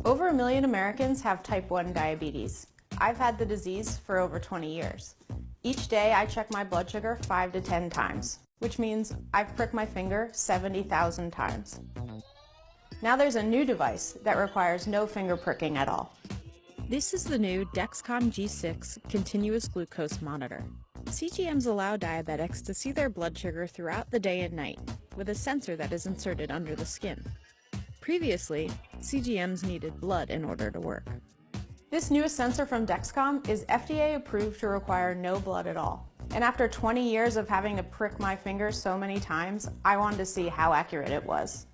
Over 1 million Americans have type 1 diabetes. I've had the disease for over 20 years. Each day I check my blood sugar 5 to 10 times, which means I've pricked my finger 70,000 times. Now there's a new device that requires no finger pricking at all. This is the new Dexcom G6 continuous glucose monitor. CGMs allow diabetics to see their blood sugar throughout the day and night with a sensor that is inserted under the skin. Previously, CGMs needed blood in order to work. This newest sensor from Dexcom is FDA approved to require no blood at all. And after 20 years of having to prick my finger so many times, I wanted to see how accurate it was.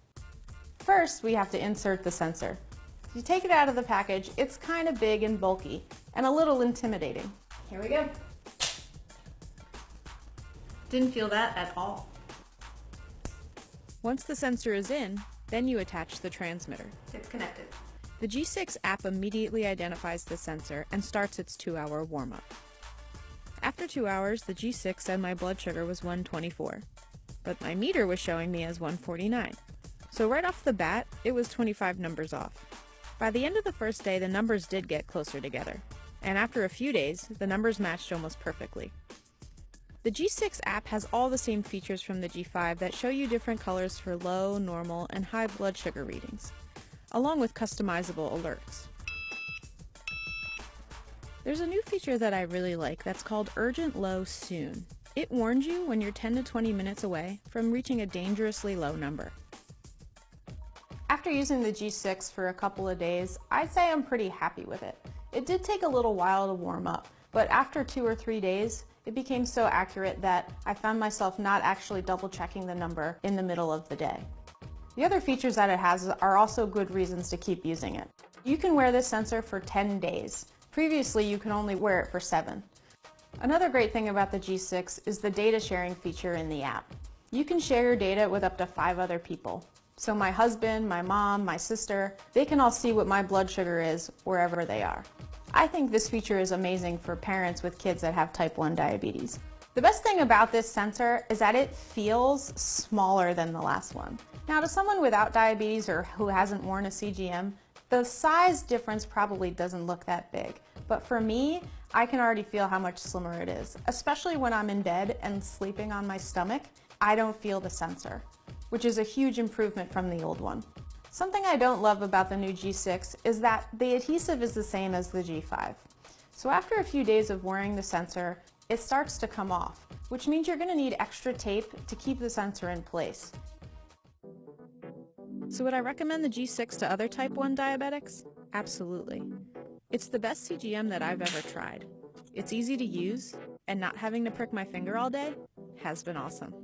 First, we have to insert the sensor. If you take it out of the package, it's kind of big and bulky and a little intimidating. Here we go. Didn't feel that at all. Once the sensor is in, then you attach the transmitter. It's connected. The G6 app immediately identifies the sensor and starts its 2-hour warm-up. After 2 hours, the G6 said my blood sugar was 124, but my meter was showing me as 149. So right off the bat, it was 25 numbers off. By the end of the first day, the numbers did get closer together, and after a few days, the numbers matched almost perfectly. The G6 app has all the same features from the G5 that show you different colors for low, normal, and high blood sugar readings, along with customizable alerts. There's a new feature that I really like that's called Urgent Low Soon. It warns you when you're 10 to 20 minutes away from reaching a dangerously low number. After using the G6 for a couple of days, I'd say I'm pretty happy with it. It did take a little while to warm up, but after 2 or 3 days, it became so accurate that I found myself not actually double checking the number in the middle of the day. The other features that it has are also good reasons to keep using it. You can wear this sensor for 10 days. Previously, you could only wear it for 7. Another great thing about the G6 is the data sharing feature in the app. You can share your data with up to 5 other people. So my husband, my mom, my sister, they can all see what my blood sugar is wherever they are. I think this feature is amazing for parents with kids that have type 1 diabetes. The best thing about this sensor is that it feels smaller than the last one. Now, to someone without diabetes or who hasn't worn a CGM, the size difference probably doesn't look that big. But for me, I can already feel how much slimmer it is. Especially when I'm in bed and sleeping on my stomach, I don't feel the sensor, which is a huge improvement from the old one. Something I don't love about the new G6 is that the adhesive is the same as the G5. So after a few days of wearing the sensor, it starts to come off, which means you're going to need extra tape to keep the sensor in place. So would I recommend the G6 to other type 1 diabetics? Absolutely. It's the best CGM that I've ever tried. It's easy to use, and not having to prick my finger all day has been awesome.